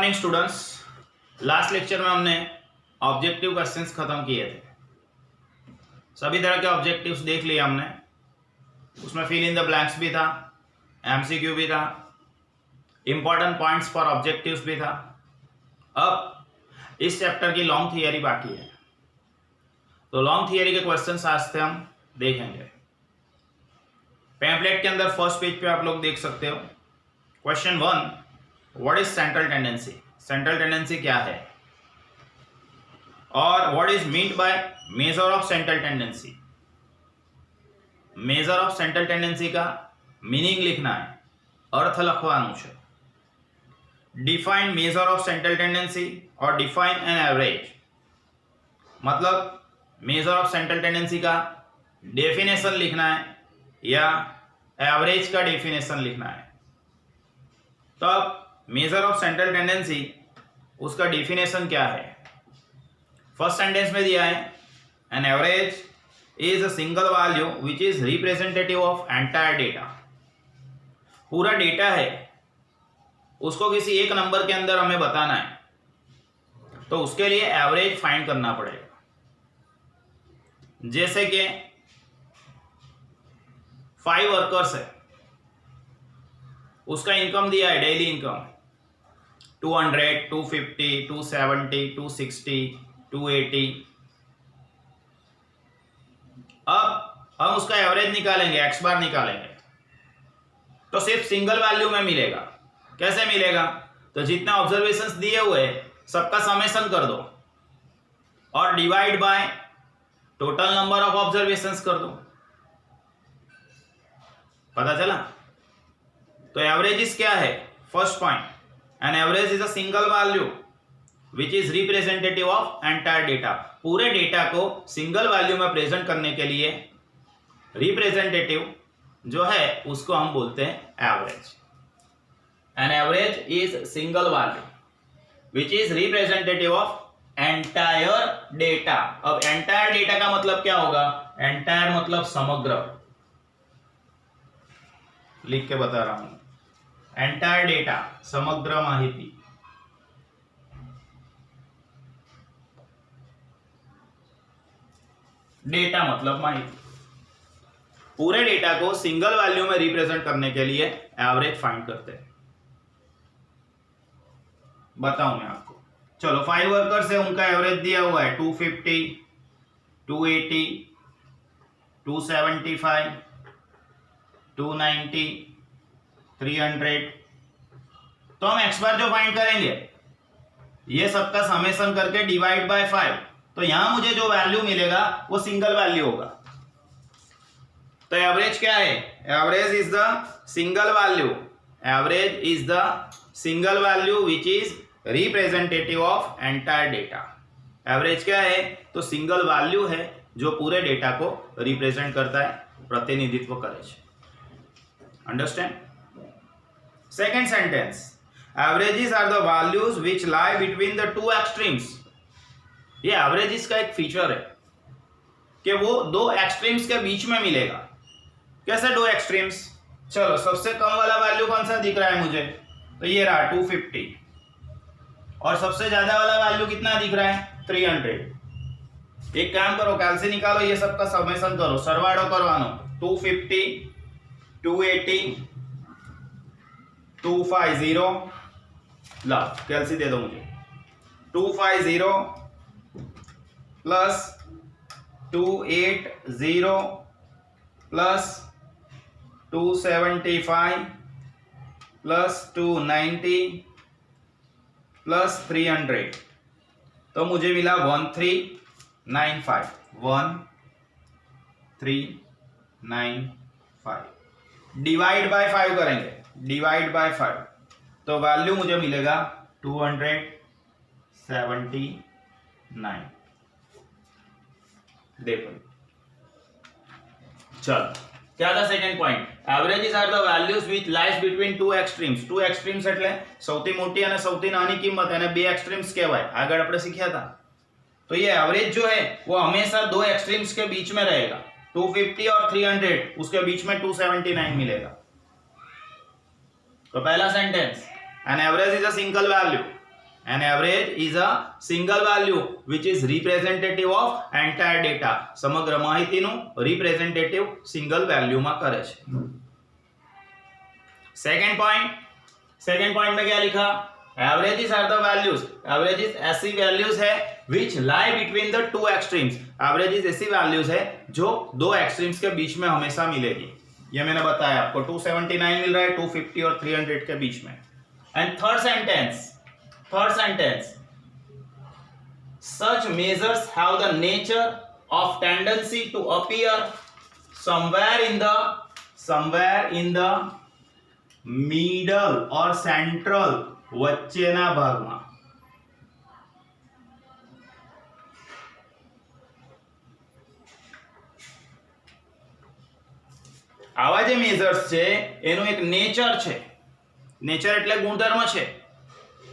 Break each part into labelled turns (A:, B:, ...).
A: Morning students. Last lecture में हमने objective questions खत्म किए थे। सभी तरह के ऑब्जेक्टिव्स देख लिए हमने। उसमें फिल इन द ब्लैंक्स भी था, एमसीक्यू भी था, इंपॉर्टेंट पॉइंट्स फॉर ऑब्जेक्टिव्स भी था। अब इस चैप्टर की लॉन्ग थियरी बाकी है, तो लॉन्ग थियरी के क्वेश्चंस आज से हम देखेंगे। पैम्पलेट के अंदर फर्स्ट पेज पे आप लोग देख सकते हो। Question 1, what is central tendency? Central tendency क्या है? और what is meant by major of central tendency? Major of central tendency का मीनिंग लिखना है, अर्थ લખવાનું છે। Define major of central tendency और डिफाइन एन एवरेज, मतलब मेजर ऑफ सेंट्रल टेंडेंसी का डेफिनेशन लिखना है या एवरेज का डेफिनेशन लिखना है। तो अब मेजर ऑफ सेंट्रल टेंडेंसी, उसका डेफिनेशन क्या है? फर्स्ट सेंटेंस में दिया है, an average is a single value which is representative of entire data. पूरा डेटा है, उसको किसी एक नंबर के अंदर हमें बताना है, तो उसके लिए एवरेज फाइंड करना पड़ेगा। जैसे कि 5 वर्कर्स है, उसका इनकम दिया है, डेली इनकम 200, 250, 270, 260, 280। अब हम उसका एवरेज निकालेंगे, एक्स बार निकालेंगे, तो सिर्फ सिंगल वैल्यू में मिलेगा। कैसे मिलेगा? तो जितना ऑब्जर्वेशंस दिए हुए सबका समेशन कर दो और divide by total number of observations कर दो। पता चला? तो एवरेजेस क्या है? First point, N average is a single value which is representative of entire data. पूरे डेटा को सिंगल वैल्यू में प्रेजेंट करने के लिए रिप्रेजेंटेटिव जो है उसको हम बोलते हैं average. N average is single value which is representative of entire data. अब एंटायर डेटा का मतलब क्या होगा? एंटायर मतलब समग्र, लिख के बता रहा हूं। एंटायर डेटा, समग्र माहिती। डेटा मतलब माहिती। पूरे डेटा को सिंगल वैल्यू में रिप्रेजेंट करने के लिए एवरेज फाइंड करते हैं। बताऊं मैं आपको। चलो 5 वर्कर्स है, उनका एवरेज दिया हुआ है 250, 280, 275, 290, 300। तो हम एक्स बार जो फाइंड करेंगे, ये सबका समेशन करके डिवाइड बाय 5, तो यहां मुझे जो वैल्यू मिलेगा वो सिंगल वैल्यू होगा। तो एवरेज क्या है? Average is the single value, average is the single value which is representative of entire data. Average क्या है? तो सिंगल वैल्यू है जो पूरे डेटा को रिप्रेजेंट करता है, प्रतिनिधित्व करे छे। Understand? Second sentence, averages are the values which lie between the two extremes. ये एवरेजेस का एक फीचर है कि वो दो एक्सट्रीम्स के बीच में मिलेगा। कैसे दो एक्सट्रीम्स? चलो सबसे कम वाला वैल्यू कौन सा दिख रहा है मुझे? तो ये रहा 250, और सबसे ज्यादा वाला वैल्यू कितना दिख रहा है? 300। एक काम करो, कैलसी निकालो, ये सबका समेशन करो, सरवाड़ो करवानो। 250, 280, 250, ला कैलसी दे दो मुझे। 250 प्लस 280 प्लस 275 प्लस 290 प्लस 300, तो मुझे मिला 1395। 1395 डिवाइड बाय 5 करेंगे, डिवाइड बाय 5, तो वैल्यू मुझे मिलेगा 279। देखो, चलो क्या था second point? Averages are the values which lies between two extremes. Two extremes એટલે સૌથી મોટી અને સૌથી નાની કિંમત, એને બે एक्सट्रीम्स કહેવાય। આગળ આપણે શીખ્યા હતા। तो ये एवरेज जो है वो हमेशा दो एक्सट्रीम्स के बीच में रहेगा। 250 और 300, उसके बीच में 279 मिलेगा। तो पहला sentence, N average is a single value An average is a single value which is representative of entire data. સમગ્ર માહિતીનું representative single value માં કરે છે. सेकंड पॉइंट में क्या लिखा? Averages are the values. Averages ऐसी values है which lie between the two extremes. Averages ऐसी values है जो दो extremes के बीच में हमेशा मिलेगी. ये मैंने बताया आपको. 279 मिल रहा है 250 और 300 के बीच में. And third sentence, such measures have the nature of tendency to appear somewhere in the middle or central વચ્ચેના ભાગમાં. આવા જે મેજર્સ છે એનું એક નેચર છે. નેચર એટલે ગુણધર્મ છે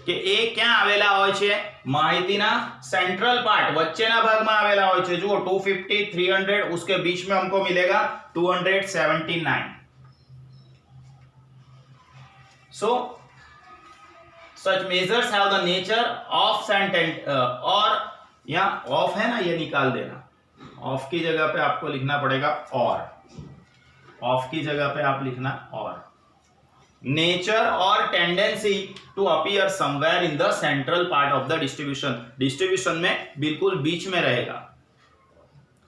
A: કે એ ક્યાં આવેલા હોય છે? માહિતીના સેंट्रल पार्ट વચ્ચેના ભાગમાં આવેલા હોય છે. જુઓ 250 300 उसके बीच में हमको मिलेगा 279. So such measures have the nature of sentence और यहाँ ऑफ है ना, ये निकाल देना. ऑफ की जगह पे आपको लिखना पड़ेगा और. ऑफ की जगह पे आप लिखना और. नेचर और tendency to appear somewhere in the central part of the distribution. Distribution में बिल्कुल बीच में रहेगा.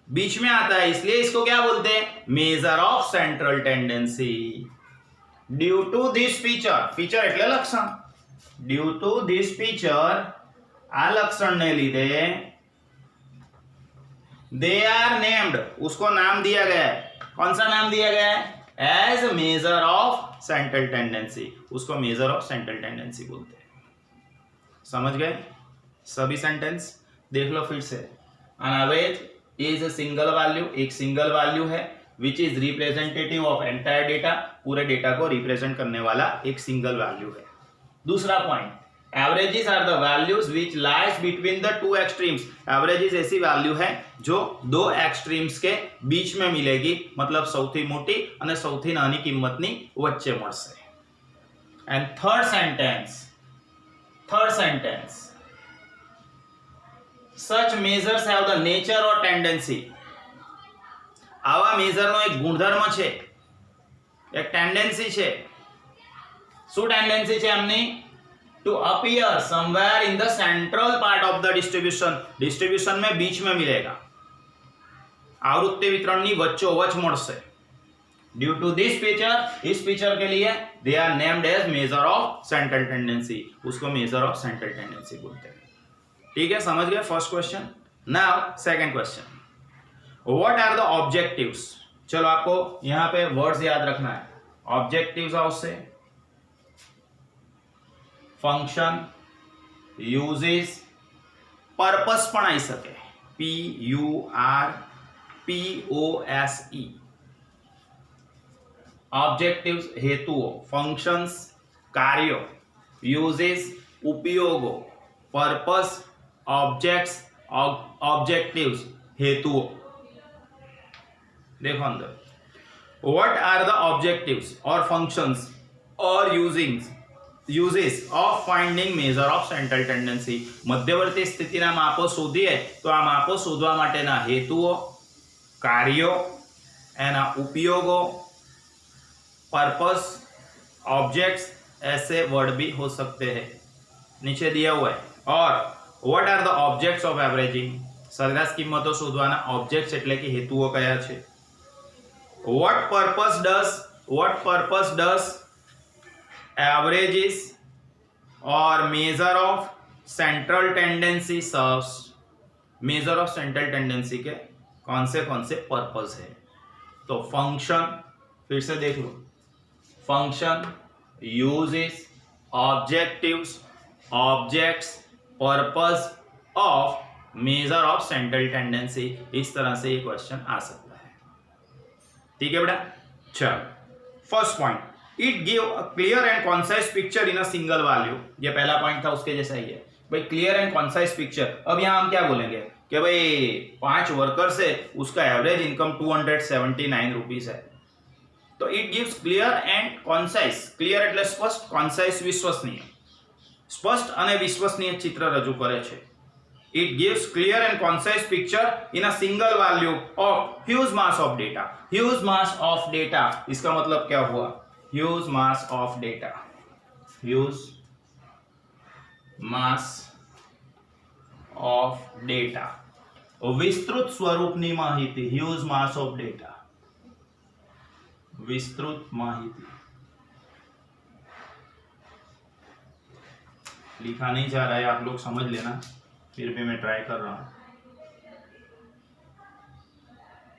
A: बीच में आता है इसलिए इसको क्या बोलते हैं? Measure of central tendency. Due to this feature એટલે લક્ષણ. ड्यू टू दिस फीचर આ લક્ષણને લીધે दे आर नेम्ड, उसको नाम दिया गया है. कौन सा नाम दिया गया है? As measure of central tendency. उसको मेजर ऑफ सेंट्रल टेंडेंसी बोलते हैं. समझ गए सभी सेंटेंस? देख लो फिर से. An average is a single value, एक सिंगल वैल्यू है which is representative of entire data. पूरे डेटा को रिप्रेजेंट करने वाला एक सिंगल वैल्यू है. दूसरा point, averages are the values which lies between the two extremes. एवरेजेस ऐसी वैल्यू है जो दो एक्सट्रीम्स के बीच में मिलेगी. मतलब સૌથી મોટી અને સૌથી નાની કિંમતની વચ્ચે મળશે. And third sentence such measures have the nature or tendency. આવા મેજરનો એક ગુણધર્મ છે, એક ટેન્ડન્સી છે. શું ટેન્ડન્સી છે એમની? To appear somewhere in the central part of the distribution. Distribution में बीच में मिलेगा. आवृत्ति वितरणनी वच्चोवच મળશે. ड्यू टू दिस फीचर, इस फीचर के लिए they are named as measure of central tendency. उसको मेजर ऑफ सेंट्रल टेंडेंसी बोलते हैं. ठीक है, समझ गए first question. Now second question, what are the objectives. चलो आपको यहाँ पे वर्ड्स याद रखना है. ऑब्जेक्टिव्स આવશે फंक्शन, यूजेस, पर्पस पण आई सके. PURPOSE. ऑब्जेक्टिव्स हेतुओं, फंक्शंस कार्यों, यूजेस उपयोगों, पर्पस ऑब्जेक्ट्स ऑब्जेक्टिव्स हेतुओं. देखो अंदर, व्हाट आर द ऑब्जेक्टिव्स और फंक्शंस और uses of finding measure of central tendency. મધ્યવર્તી સ્થિતિના માપો શોધીએ તો આ માપો શોધવા માટેના હેતુઓ, કાર્યો, એના ઉપયોગો, पर्पस, ऑब्जेक्ट्स, ऐसे वर्ड भी हो सकते हैं. नीचे दिया हुआ है. और what are the objects of averaging. સરેરાશ કિંમતો શોધવાના ऑब्जेक्ट्स એટલે કે હેતુઓ કયા છે. what purpose does averages or measure of central tendency serves. Major of central tendency के कौन से पर्पस है? तो फंक्शन, फिर से देख लो, function, uses, objectives, objects, purpose of measure of central tendency. इस तरह से ये क्वेश्चन आ सकता है. ठीक है बेटा. चलो first point, it give a clear and concise picture in a single value. ये पहला पॉइंट था, उसके जैसा ही है भाई, क्लियर एंड कॉन्साइज पिक्चर. अब यहाँ हम क्या बोलेंगे कि भाई 5 वर्कर्स है, उसका एवरेज इनकम 279 रुपीज है. तो it gives clear and concise. Clear એટલે સ્પષ્ટ, कॉन्साइज विश्वसनीय. સ્પષ્ટ અને વિશ્વસનીય ચિત્ર રજૂ કરે છે. It gives clear and concise picture in a single value of huge mass of data. Huge mass of data, इसका मतलब क्या हुआ? Huge mass of data. Huge mass of data. વિસ્તૃત સ્વરૂપની માહિતી. Huge mass of data. विस्तृत माहिती. लिखा नहीं जा रहा है, आप लोग समझ लेना, फिर भी मैं ट्राई कर रहा हूं.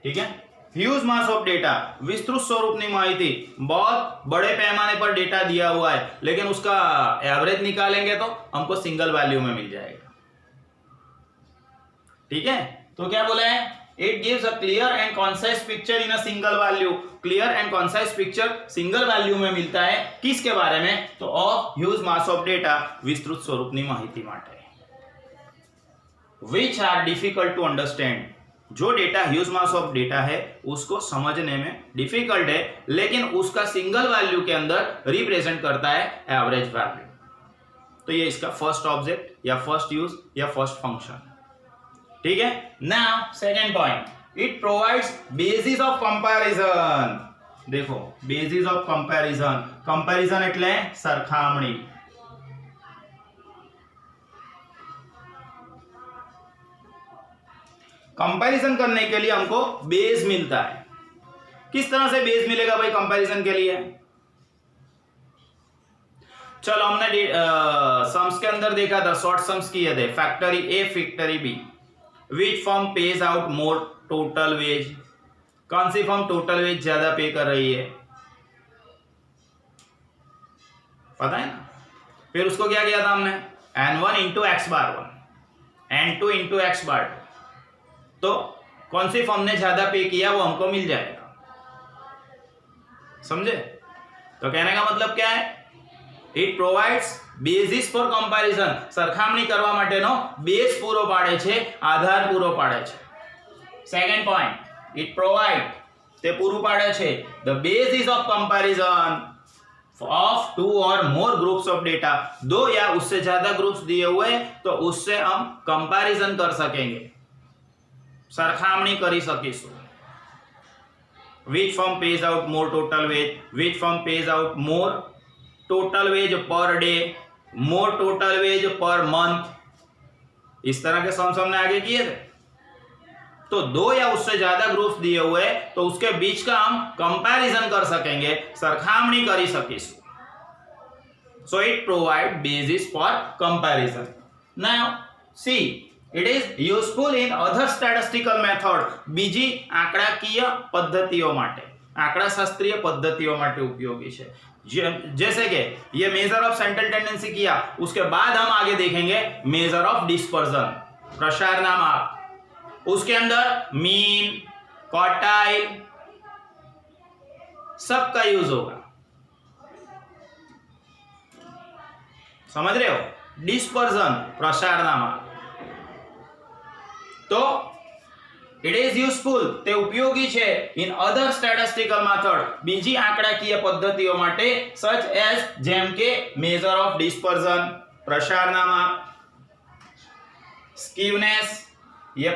A: ठीक है. ह्यूज मास ऑफ डेटा, विस्तृत स्वरूपनी माहिती. बहुत बड़े पैमाने पर डेटा दिया हुआ है, लेकिन उसका एवरेज निकालेंगे तो हमको सिंगल वैल्यू में मिल जाएगा. ठीक है. तो क्या बोला है? It gives a clear and concise picture in a single value. Clear and concise picture single value में मिलता है. किसके बारे में? तो of huge mass of data, विस्तृत स्वरूपनी माहिती માટે. Which are difficult to understand. जो data huge mass of data है उसको समझने में डिफिकल्ट है, लेकिन उसका सिंगल वैल्यू के अंदर रिप्रेजेंट करता है एवरेज वैल्यू. तो ये इसका फर्स्ट ऑब्जेक्ट या फर्स्ट यूज या फर्स्ट फंक्शन. ठीक है. Now second point, it provides basis of comparison. देखो, बेसिस ऑफ कंपैरिजन. कंपैरिजन એટલે સરખામણી. कंपैरिजन करने के लिए हमको बेस मिलता है. किस तरह से बेस मिलेगा भाई कंपैरिजन के लिए? चलो, हमने सम्स के अंदर देखा था, शॉर्ट सम्स किए थे. Factory A factory B. Which firm pays out more total wages. कौन सी फर्म टोटल वेज ज्यादा पे कर रही है? पता है ना. फिर उसको क्या किया था हमने? n1 इंटू एक्स बार 1, n2 इंटू एक्स बार 2. तो कौन सी फर्म ने ज्यादा पे किया वो हमको मिल जाएगा. समझे? तो कहने का मतलब क्या है? It provides basis for comparison. સરખામણી કરવા માટેનો બેઝ પૂરો પાડે છે, આધાર પૂરો પાડે છે. સેકન્ડ પોઈન્ટ, ઇટ પ્રોવાઇડ, તે પૂરું પાડે છે the basis of comparison of 2 और मोर ग्रुप्स ऑफ डेटा. 2 या उससे ज्यादा ग्रुप्स दिए हुए तो उससे हम कंपैरिजन कर सकेंगे, સરખામણી કરી શકીશું. Which firm pays out more total wage? Which firm pays out more total wage per day? More total wage per month? इस तरह के सम्स हमने आगे किए थे. तो 2 या उससे ज्यादा ग्रुप्स दिए हुए तो उसके बीच का हम कंपैरिजन कर सकेंगे, सरखामणी કરી શકીશું. So it provide basis for comparison. Now see, it is useful in other statistical method. બીજી આંકડાકીય પદ્ધતિઓ માટે, આંકડાશાસ્ત્રીય પદ્ધતિઓ માટે उपयोगी છે. जैसे कि ये मेजर ऑफ सेंट्रल टेंडेंसी किया, उसके बाद हम आगे देखेंगे मेजर ऑफ डिस्पर्जन, प्रसारना माप. उसके अंदर मीन, क्वार्टाइल सबका यूज होगा. समझ रहे हो? डिस्पर्जन, प्रसारना माप. तो इट इज यूजफुल, તે ઉપયોગી છે ઇન અધર સ્ટેટિસ્ટિકલ મેથડ, બીજી આંકડાકીય પદ્ધતિઓ માટે, સચ એઝ જેમ કે મેજર ઓફ ડિસ્પર્ઝન, પ્રસારના માપ, સ્કીવનેસ, ये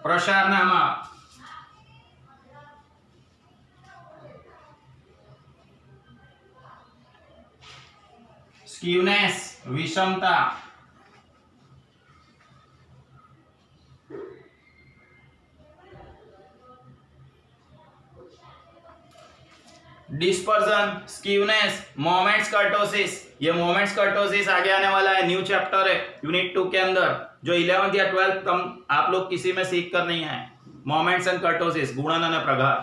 A: प्रसारना माप. स्कीवनेस, विषमता. Dispersion, skewness, moments kurtosis. ये मोमेंट्स कर्टोसिस आगे आने वाला है, न्यू चैप्टर है यूनिट 2 के अंदर, जो 11th या 12th आप लोग किसी में सीख कर नहीं है. मोमेंट्स एंड कर्टोसिस, गुणन और प्रघात.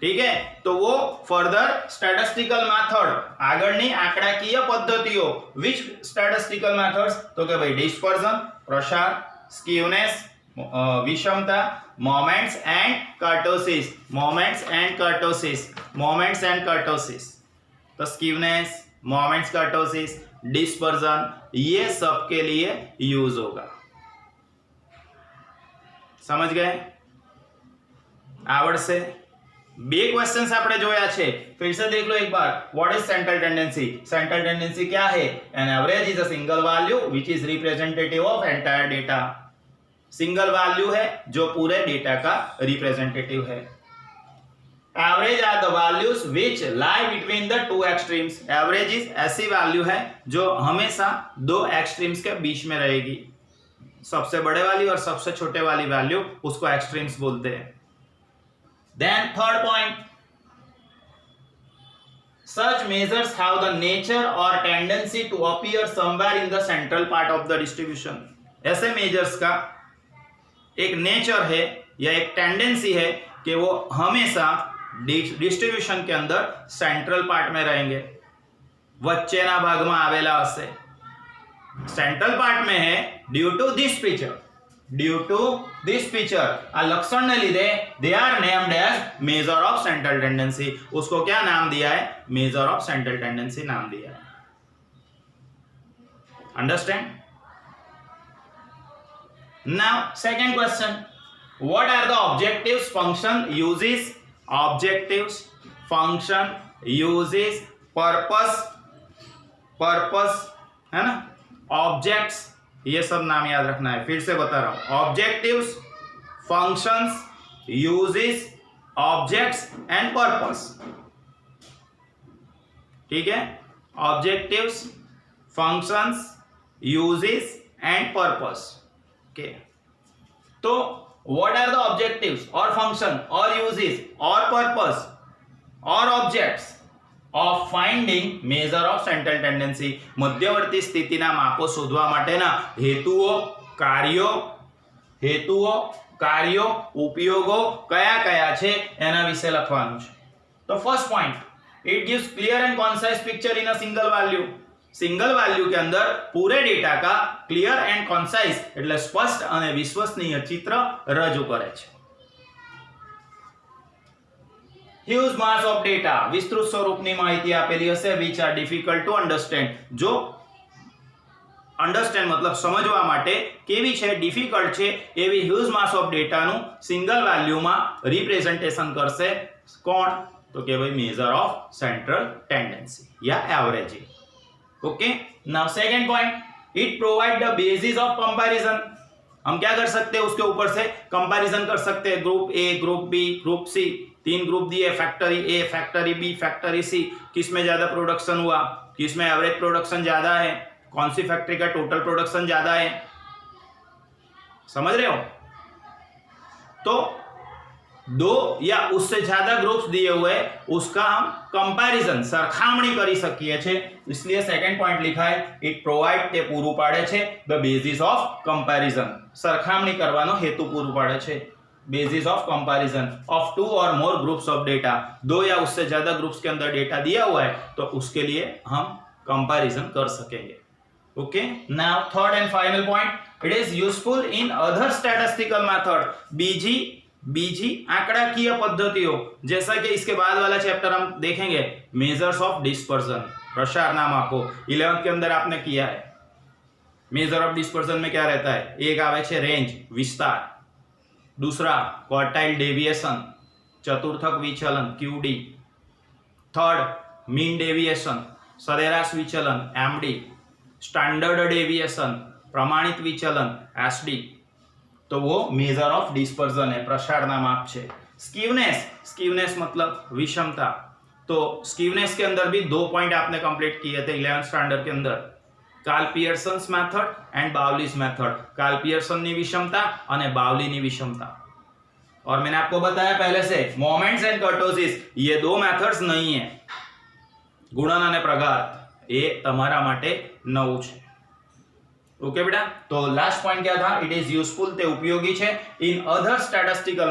A: ठीक है. तो वो फर्दर स्टैटिस्टिकल मेथड, આગળની આંકડાકીય પદ્ધતિઓ. Which statistical methods? तो કે ભાઈ डिस्पर्जन, प्रसार, स्कीवनेस, विषमता, moments and kurtosis. Moments and kurtosis, moments and kurtosis. तो स्कीवनेस, मोमेंट्स कर्टोसिस, डिस्पर्जन, ये सब के लिए यूज होगा. समझ गए? आवड़ से બે क्वेश्चंस આપણે જોયા છે फिर से देख लो एक बार what is central tendency central tendency क्या है an average is a single value which is representative of entire data single value है जो पूरे डेटा का रिप्रेजेंटेटिव है average are the values which lie between the two extremes average is ऐसी value है जो हमेशा दो एक्सट्रीम्स के बीच में रहेगी सबसे बड़े वाली और सबसे छोटे वाली वैल्यू उसको एक्सट्रीम्स बोलते हैं Then third point, such measures have the nature or tendency to appear somewhere in the central part of the distribution. ऐसे measures का एक nature है या एक tendency है कि वो हमेशा distribution के अंदर central part में रहेंगे वच्चेना भाग में आवेला हશે central part में है due to this feature आ लक्षण ने લીધે they are named as measure of central tendency उसको क्या नाम दिया है measure of central tendency नाम दिया है understand now second question what are the objectives function uses purpose है ना objects ये सब नाम याद रखना है फिर से बता रहा हूं objectives functions uses objects and purpose ठीक है objectives functions uses and purpose okay तो व्हाट आर द ऑब्जेक्टिव्स और फंक्शन और यूजेस और पर्पस और objects of finding measure of central tendency મધ્યવર્તી સ્થિતિના માપો શોધવા માટેના કાર્યો ઉપયોગો કયા કયા છે એના વિશે લખવાનું છે તો first point it gives clear and concise picture in a single value single value के अंदर पूरे डेटा का क्लियर एंड कॉन्साइज એટલે સ્પષ્ટ અને વિશ્વસનીય ચિત્ર રજૂ કરે છે Huge mass of data વિસ્તૃત સ્વરૂપની માહિતી આપેલી હશે which are difficult to understand જો understand मतलब સમજવા માટે કેવી છે ડિફિકલ્ટ છે એવી huge mass of data નું સિંગલ વેલ્યુમાં રિપ્રેઝન્ટેશન કરશે કોણ તો કે ભાઈ measure of central tendency या averaging okay now second point it provide the basis of comparison हम क्या कर सकते हैं उसके ऊपर से कंपैरिजन कर सकते हैं group A group B group C तीन ग्रुप दिए factory A factory B factory C किस में ज्यादा प्रोडक्शन हुआ किस में एवरेज प्रोडक्शन ज्यादा है कौन सी फैक्ट्री का टोटल प्रोडक्शन ज्यादा है समझ रहे हो तो दो या उससे ज्यादा ग्रुप्स दिए हुए उसका हम कंपैरिजन सरखामणी करी सकिए छे इसलिए सेकंड पॉइंट लिखा है इट प्रोवाइड ते पूरू पाड़े छे द बेसिस ऑफ कंपैरिजन सरखामणी करवानो हेतु पूरू पाड़े छे basis of comparison of two or more groups of data दो या उससे ज्यादा ग्रुप्स के अंदर डेटा दिया हुआ है तो उसके लिए हम कंपैरिजन कर सकेंगे okay now third and final point it is useful in other statistical method बीजी आंकड़ाकीय पद्धतियों जैसा कि इसके बाद वाला चैप्टर हम देखेंगे मेजर्स ऑफ डिस्पर्जन प्रसारना मापो 11th के अंदर आपने किया है मेजर ऑफ डिस्पर्जन में क्या रहता है एक आवे छे रेंज विस्तार दूसरा क्वार्टाइल डेविएशन चतुर्थक विचलन क्यूडी थर्ड मीन डेविएशन सरेराश विचलन एमडी स्टैंडर्ड डेविएशन प्रमाणित विचलन एसडी तो वो मेजर ऑफ डिस्पर्जन है प्रसारना माप है स्कीवनेस मतलब विषमता तो स्कीवनेस के अंदर भी 2 पॉइंट आपने कंप्लीट किए थे 11th स्टैंडर्ड के अंदर Karl Pearson's method and Bowley's method Karl Pearson की विषमता और बाउली की विषमता और मैंने आपको बताया पहले से मोमेंट्स एंड कर्टोसिस ये 2 मेथड्स नहीं है गुणन और प्रघात ये तमारा माटे नवुं छे ओके बेटा तो लास्ट पॉइंट क्या था इट इज यूजफुल ते उपयोगी है इन अदर स्टैटिस्टिकल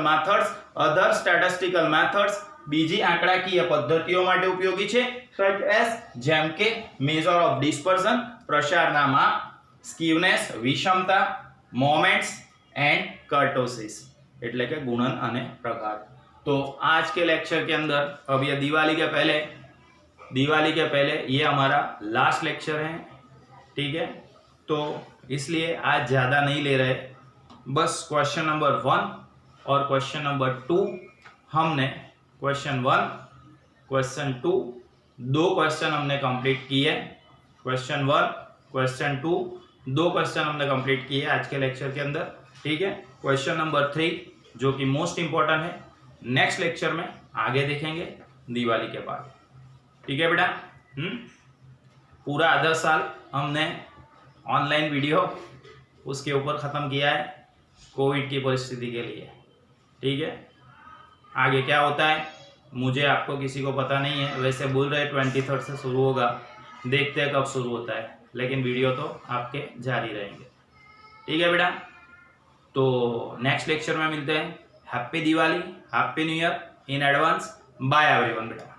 A: मेथड्स बीजी आंकड़ाकीय पद्धतिओ माटे उपयोगी है सच एज जेम के मेजर ऑफ डिस्पर्जन प्रसारना माप स्कीवनेस विषमता मोमेंट्स एंड कर्टोसिस એટલે કે ગુણન અને પ્રઘાત तो आज के लेक्चर के अंदर अब ये दिवाली के पहले ये हमारा लास्ट लेक्चर है ठीक है तो इसलिए आज ज़्यादा नहीं ले रहे बस क्वेश्चन नंबर 1 और क्वेश्चन नंबर 2 हमने क्वेश्चन 1, क्वेश्चन 2, 2 क्वेश्चन हमने कंप्लीट किए। क्वेश्चन 1, क्वेश्चन 2, 2 क्वेश्चन हमने कंप्लीट किए आज के लेक्चर के अंदर। ठीक है, क्वेश्चन नंबर 3 जो कि मोस्ट इंपॉर्टेंट है, नेक्स्ट लेक्चर में आगे देखेंगे दिवाली के बाद। ठीक है बेटा। पूरा आधा साल हमने ऑनलाइन वीडियो उसके ऊपर ख़त्म किया है कोविड की परिस्थिति के लिए। ठीक है, आगे क्या होता है मुझे आपको किसी को पता नहीं है। वैसे बोल रहे 23 से शुरू होगा, देखते हैं कब शुरू होता है, लेकिन वीडियो तो आपके जारी रहेंगे। ठीक है बेटा, तो नेक्स्ट लेक्चर में मिलते हैं। Happy Diwali, happy new year in advance. Bye everyone बेटा।